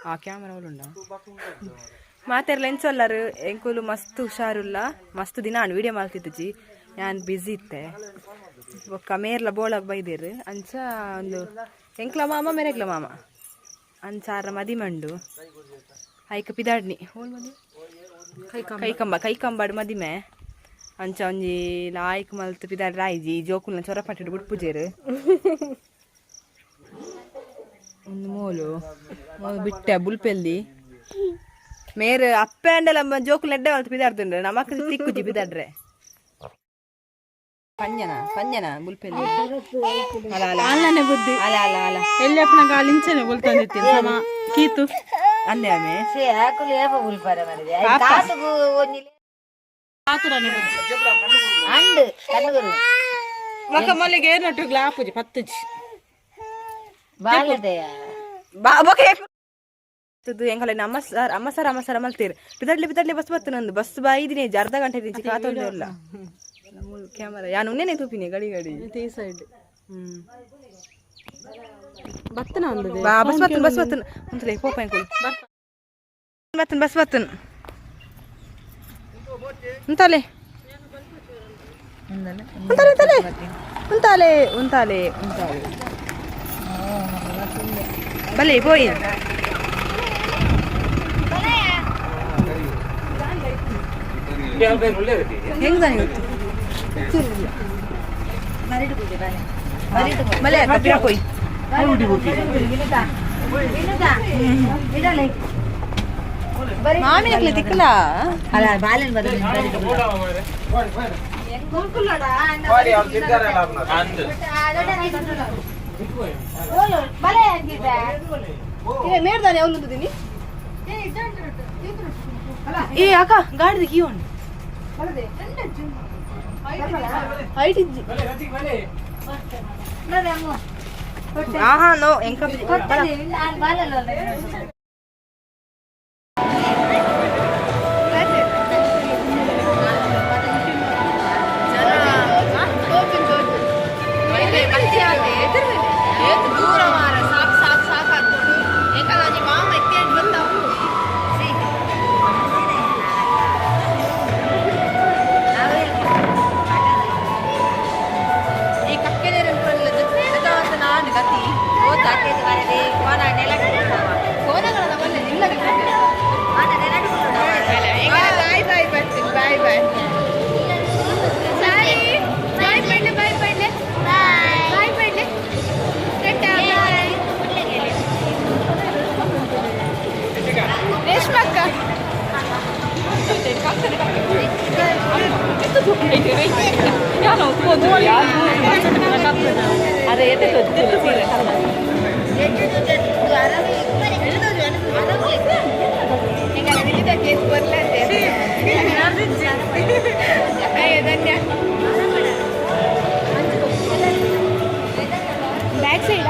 ಆ ಕ್ಯಾಮರಾ ಉಂಡ ಮಾತೆರ್ಲ ಎನ್ಸೊಲ್ಲರು ಎಂಕುಲು ಮಸ್ತ್ ಹುಷಾರುಲ್ಲ ಮಸ್ತ್ ದಿನ ವಿಡಿಯೋ ಮಾಡ್ತಿದ್ದುಜಿ ನಾನು ಬ್ಯುಸಿ ಇತ್ತೆ ಒಕ್ಕ ಮೇರ್ಲ ಬೋಳಾಗ ಬೈದೇರು ಅಂಚ ಒಂದು ಎಂಕ್ಲ ಮಾಮ ಮೆರೆಗ್ಲ ಮಾಮ ಅಂಚಾರ ಮದಿ ಮಂಡು ಐಕ ಪಿದಾಡ್ನಿ ಕೈಕಂಬಾಡು ಮದಿಮೆ ಅಂಚ ಒಂಜಿ ಲಾಯ್ಕ್ ಮಲ್ತ್ ಪಿದಾಡ್ ರಾಯ್ಜಿ ಜೋಕುಲ್ನ ಚೊರಪಟ್ಟಿಡು ಬಿಟ್ಪುಜೇರು ಒಂದು ಮೋಲು ಬಿಟ್ಟೆ ಬುಲ್ಪೆಲ್ಲಿ ಮೇರ್ ಅಪ್ಪೆ ಅಂಡಲ್ಲ ಜೋಕುಲ್ ಎಡ್ಡೆ ಮಲ್ತ್ ಪಿದಾಡ್తుండ్ರೆ ನಮಕ್ ತಿಕ್ಕುಜಿ ಪಿದಾಡ್ರೆ ಪಂಜನ ಬುಲ್ಪೆಲ್ಲಿ ಅಲ್ಲನೆ ಬುದ್ಧಿ ಅಲ್ಲ ಎಲ್ಲಪ್ಪನ ಗಾಲಿಂಚನೆ ಬುಲ್ತಂದಿತ್ತಿ ಸಮ ಕೀತು ಅಂದೆ ಆಮೆ ಸೇ ಆಕುಲು ಏಪ ಬುಲ್ಪಾರ ಮಾಡಿದೆ ಕಾಸುಗು ಒಂಜಿಲೆ ಆತುರನೆ ಬುದ್ಧಿ ಅಂಡ್ ಕಣ್ಣುಗುರು ಮಕ್ಕ ಮಲ್ಲಿಗೆ ಏನೊಟ್ಟು ಗ್ಲಾಪುಜಿ ಪತ್ತುಜಿ ಬಾಲದೆಯ ಎಂಕಲ ಅಮ್ಮ ಸರ ಮಲ್ತೀರಿ ಪಿದಡ್ಲಿ ಬಸ್ ಬತ್ತನೊಂದು ಬಸ್ ಬಾಯಿದಿನಿ ಅರ್ಧ ಗಂಟೆ ನಿಂಚಿ ಕಾತೊಂದು ಇಲ್ಲ ಕ್ಯಾಮರಾ ಯಾನು ಉನ್ನೇನೆ ತೂಪಿನಿ ಗಡಿ ಈ ಸೈಡ್ ಬತ್ತನ ಒಂದು ಬಸ್ ಬತ್ತನ ಮುಂತಲೆ ಪೋಪ ಎಂಕುಲು ಬಸ್ ಬತ್ತನ ಉಂತಾಲೆ ಬಲೆ ಪೋಯಿ ಹೆಂಗ್ ತಾನೆ ಗೊತ್ತು ಬಲೆ ಕಪ್ಪಿರ ಪೋಯಿ ಮಾಮಿನಕ್ಲೆ ತಿಕ್ಕಲ ಅಲ್ಲ ಬಾಲೆನ್ ಬದಲು ಮೇಡ್ದಾನೆ ಅವನು ಏ ಅಕ್ಕ ಗಾಡಿದ ಕೀ ಉಂಟು ಹೈಟ್ ಇಜ್ಜಿ ಆಹಾ ನೋ ಎಂಕ back side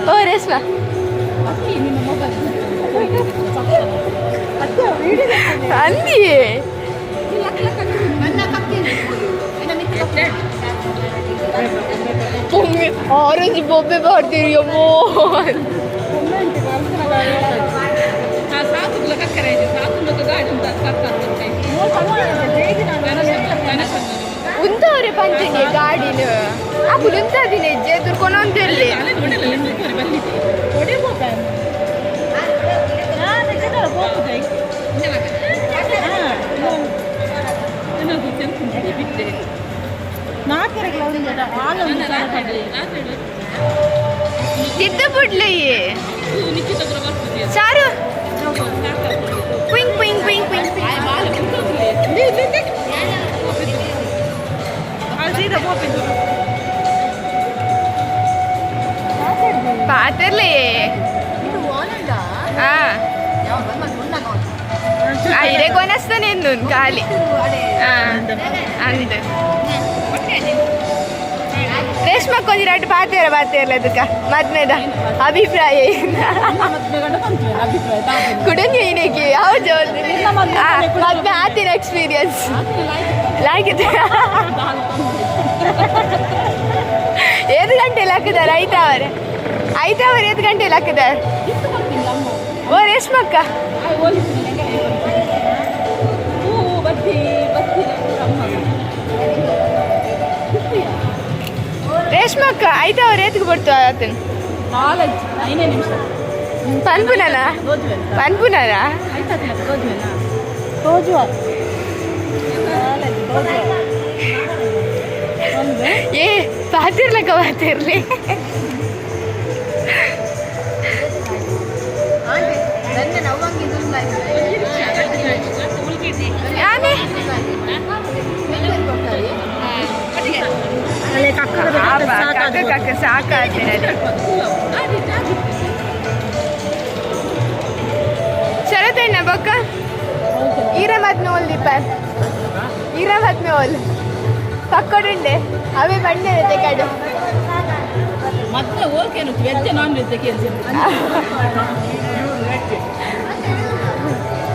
Oh, Resma. Andi. Orange bobbe ಮಾಡ್ತೀರಿ ಅಮ್ಮೋ ಉಂತವ್ರೆ ಪಂಚನೆ ಗಾಡಿನ ಆ ಬುಲುಂತದಿನ ಎದುರ್ಕೊಂಡು ಅಂತಿರ್ಲಿ ತಿದ್ದು ಬಿಡ್ಲಿ ಸಾರು ಪಿಂಗ್ ಪಿಂಗ್ ಪಿಂಗ್ ಪಿಂಗ್ ಪಾತ್ರಲೇ ಐಡೆ ಕೊನಸ್ತಾನೆ ಎಂದು ಖಾಲಿ ಅಂದು ರೇಷ್ಮಾ ಕೊಂದಿರಾಟ ಪಾತೇರಲ್ಲ ಅದಕ್ಕ ಮದ್ಮೆದ ಅಭಿಪ್ರಾಯ ಕುಡಂಗಿ ಏನಕ್ಕೆ ಹೌದು ಮದ್ಮೆ ಆತಿನ ಎಕ್ಸ್ಪೀರಿಯನ್ಸ್ ಲಾಗಿದೆ ಏದು ಗಂಟೆಲಿ ಹಾಕಿದಾರೆ ಐತಾವರೆ 5 ಗಂಟೆಲಿ ಹಾಕಿದಾರೆ ಓ ರೇಷ್ಮಕ್ಕ ರೇಷ್ಮಕ್ಕ ಐತಾವರೆ ಎತ್ಗೆ ಬರ್ತಾವ ಆತನ ಪನ್ಪುನನ ಏ ಪಾತಿರ್ಲಕ್ಕ ಪಾತಿರ್ಲಿ ಸಾಕಾಗ್ತೇನೆ ಚಲೋತಣ್ಣ ಬೊಕ್ಕ ಈರಮದ್ಮೆ ಓಲ್ ದೀಪನ್ ಈರಮದ್ಮೆ ಓಲ್ ಪಕ್ಕೊಡುಂಡೆ ಅವೇ ಬಣ್ಣೆ ತೆಗಡು ಮತ್ತೆ ಓಕೆ ವೆಜ್ ನಾನ್ ವೆಜ್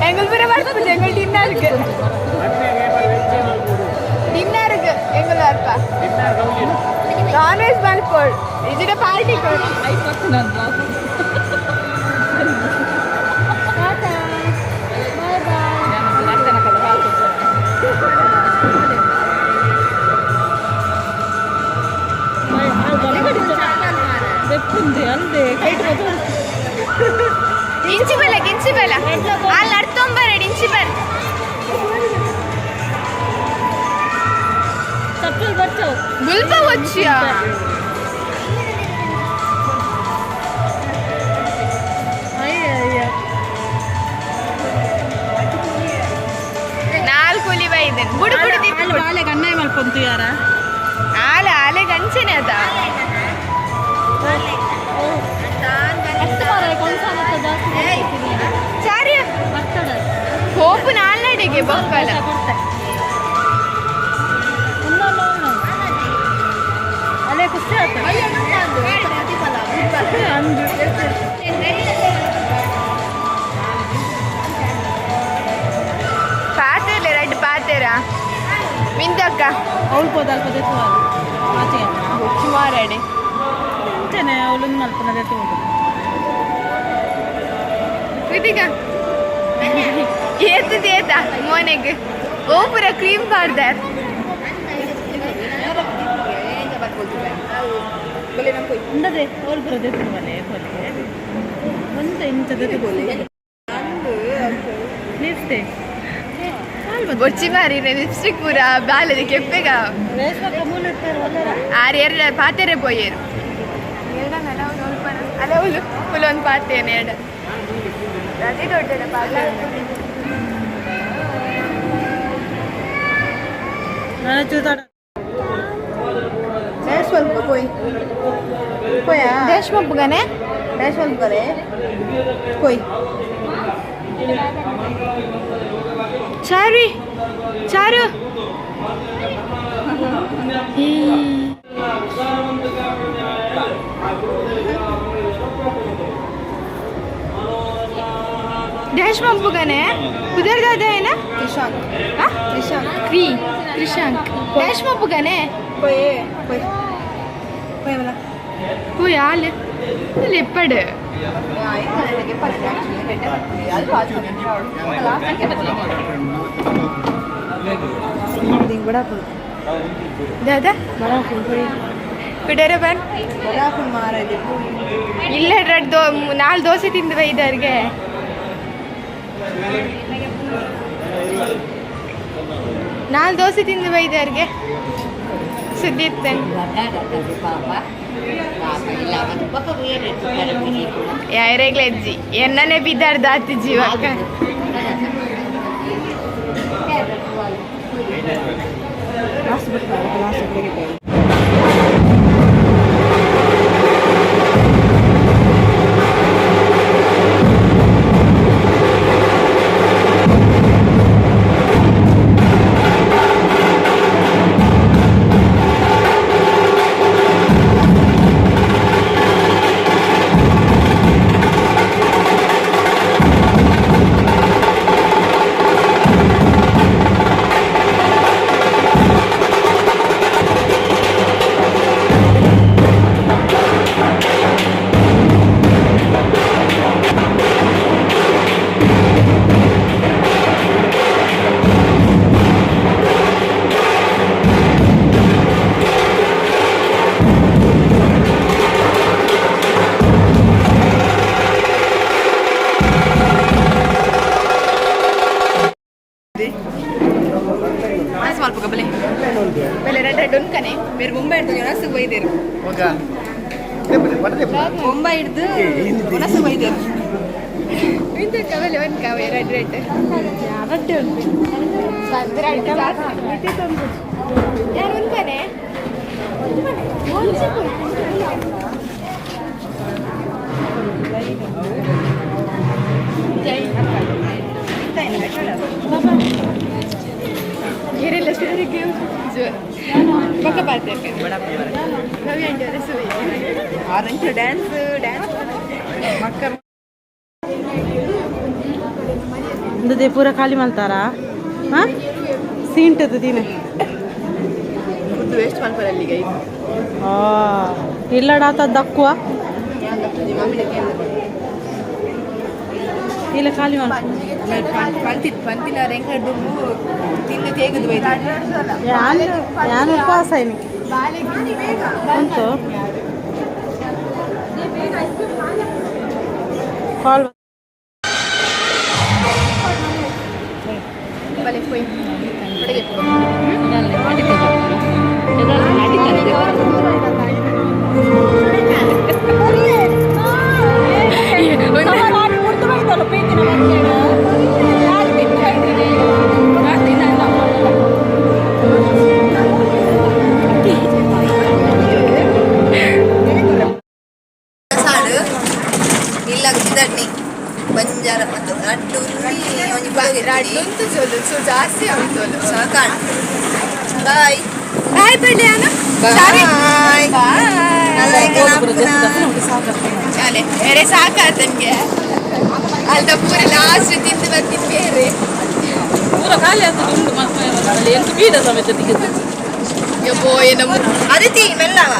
எங்கள் புற வரப்பு எங்கள் டின்னருக்கு எங்கள் வரப்பா நான்வெஜ் மல்போல் இதுட பார்ட்டி கோல் ಗಿಂಚಿ ಬೇಲ ಅಲ್ಲಿ ಅಡ್ತೊಂಬರಡಿ ಇಂಚಿ ಬೇಲ ಗುಲ್ಬ వచ్చియా ನಾಲ್ಕು ಉಲಿ ಬೈದೆ ಬುಡು ಬುಡು ದಿಪ್ಪು ಆಲೆ ಗಣ್ಣಾಯಿ ಮಲ್ಪಂತು ಯಾರ ಆಲೆ ಗಂಚನೆ ಅದ ಚಾರಿ ಹೋಪು ನಾಲ್ನಡೆಗೆ ಬೊಕ್ಕಲ ಅಲೆ ಖುಷಿ ಪಾತೇಲೆ ರೆಡ್ ಪಾತೇರ ಮಿಂತಕ್ಕ ಅವಳು ಹೋದಾಲ್ಪದೆ ಆಚೆ ಸುಮಾರಡೆ ಅವಳು ಮಲ್ಪನದೇ ತಗೊಂಡು ಕೃತಿಕ ಏತ ಮೋನೆಗೆ ಓ ಪೂರ ಕ್ರೀಮ್ ಪಾಡ್ದಾರ್ ఉండదే ఓల్ బ్రదే తినవలే పోలే ಒಂದ ಇಂಚದ ತಗೊಳ್ಳಿ ಲಿಪ್ಸ್ಟಿಕ್ ಬೊಚ್ಚಿ ಮಾರಿ ಲಿಪ್ಸ್ಟಿಕ್ ಪೂರ ಬಾಲದಿ ಕೆಪ್ಪೆಗ ಆರು ಪಾತೆರೆ ಪೋಯೇರು ಅಲ್ಲ ಒಂದು ಪಾತೇನೆ ಎರಡು ಅದೇ ದೊಡ್ಡದ ಪಾತ್ರೆ ಸ್ವಲ್ಪ ಡ್ಯಾಶ್ ಮಬ್ಬುಗನೆ ಕೊಯ್ ಚಾರು ಡ್ಯಾಶ್ ಮಬ್ಬುಗನೆ ಉದರ್ ದಾದ ಏನ ಕ್ರಿಶಾಂಕ್ ಡ್ಯಾಶ್ ಮಬ್ಬುಗನೆ പോയി ആല് എപ്പട് दादा ಬಿಡರ ಬನ್ ಇಲ್ಲ 4 ದೋಸೆ ತಿಂದು ಬೈದವ್ರಿಗೆ ಸುದ್ದಿ ಇರ್ತೇನೆ ಯಾರೇಗ್ಲಜ್ಜಿ ಎನ್ನನೇ ಬಿದ್ದಾರ್ದ ಆತಿ ಜೀವಕ್ಕ ಹಿಡ್ದು ಒಣಸ ಬೈದರು ಯಾವತ್ತೇ ಉಂಟು ಆರೆಂಜ್ ಡ್ಯಾನ್ಸ್ ಮಕ್ಕಳು ಇಂದದೆ ಪೂರ ಖಾಲಿ ಮಾಡ್ತಾರಾ ಹಾಂ ಸೀಂಟದು ದಿನ ಫುಡ್ ವೇಸ್ಟ್ ಮಾಡ್ತಾರೆ ಅಲ್ಲಿಗೆ ಇಲ್ಲಡಾತ ದಕ್ಕುವ ಇಲ್ಲ ಖಾಲಿ ಪಂತಿನ ರೆಂಕಡ್ಡು ತಿಂದು ತೇಗದು ಬೈದು ಯಾನು ಉಪವಾಸ ಏನು ಉಂಟು ಕಾಲ್ ಬಂಜಾರ ಮತ್ತು ಜಾಸ್ತಿ ಸಾಕಾಣ ಬಾಯ್ ಬಾಯ್ ಬಿಡಿ ಬಾಯ್ ಬೇರೆ ಸಾಕಾತ ನನಗೆ ಅಲ್ದ ಪೂರ ಲಾಸ್ಟ್ ತಿಂದು ಬರ್ತೀನಿ ಬೇರೆ ಪೂರ ಖಾಲಿ ಆಗ್ತದೆ ಉಂಟು ಮತ್ತೆ ಎಂಟು ಬೀಡ ಸಮೇತ ತೆಗೆದು ಯಪ್ಪೋ ಏನೋ ಅದೇ ತೀ ಮೆಲ್ಲವ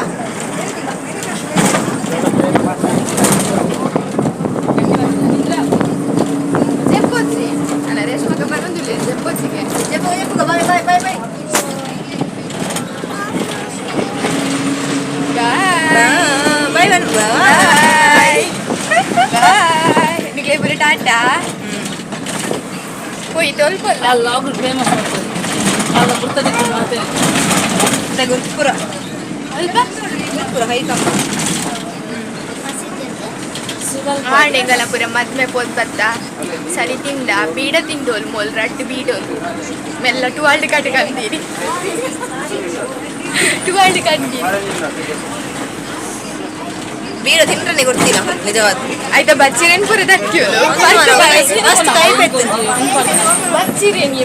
ಟಾಟಾ ಹೋಯ್ತು ಅಲ್ಪ ಅಲ್ಲ ಅವ್ರು ಫೇಮಸ್ ಆಗ್ತದೆ ಅಲ್ಲ ಬರ್ತದೆ ಮತ್ತೆ ಗುರುಪುರ ಅಲ್ಪ ಗುರುಪುರ ಹೈಕಮ್ಮ ಆಣೆಗಲಪುರ ಮದ್ಮೆ ಪೋದ್ ಬತ್ತ ಸರಿ ತಿಂದ ಬೀಡ ತಿಂದೋಲ್ ಮೋಲ್ ರಟ್ಟು ಬೀಡೋಲ್ ಮೆಲ್ಲ ಟುವಾಲ್ಡ್ ಕಟ್ ಕಂತೀರಿ ಟುವಾಲ್ಡ್ ಕಂತೀರಿ ಬೀಡ ತಿಂಡ್ರೆ ಗೊತ್ತಿಲ್ಲ ನಿಜವಾದ ಆಯ್ತಾ ಬಚ್ಚಿರೇನ್ ಪೂರ ದಕ್ಕಿಯೋಲು ಬಚ್ಚಿರೇನ್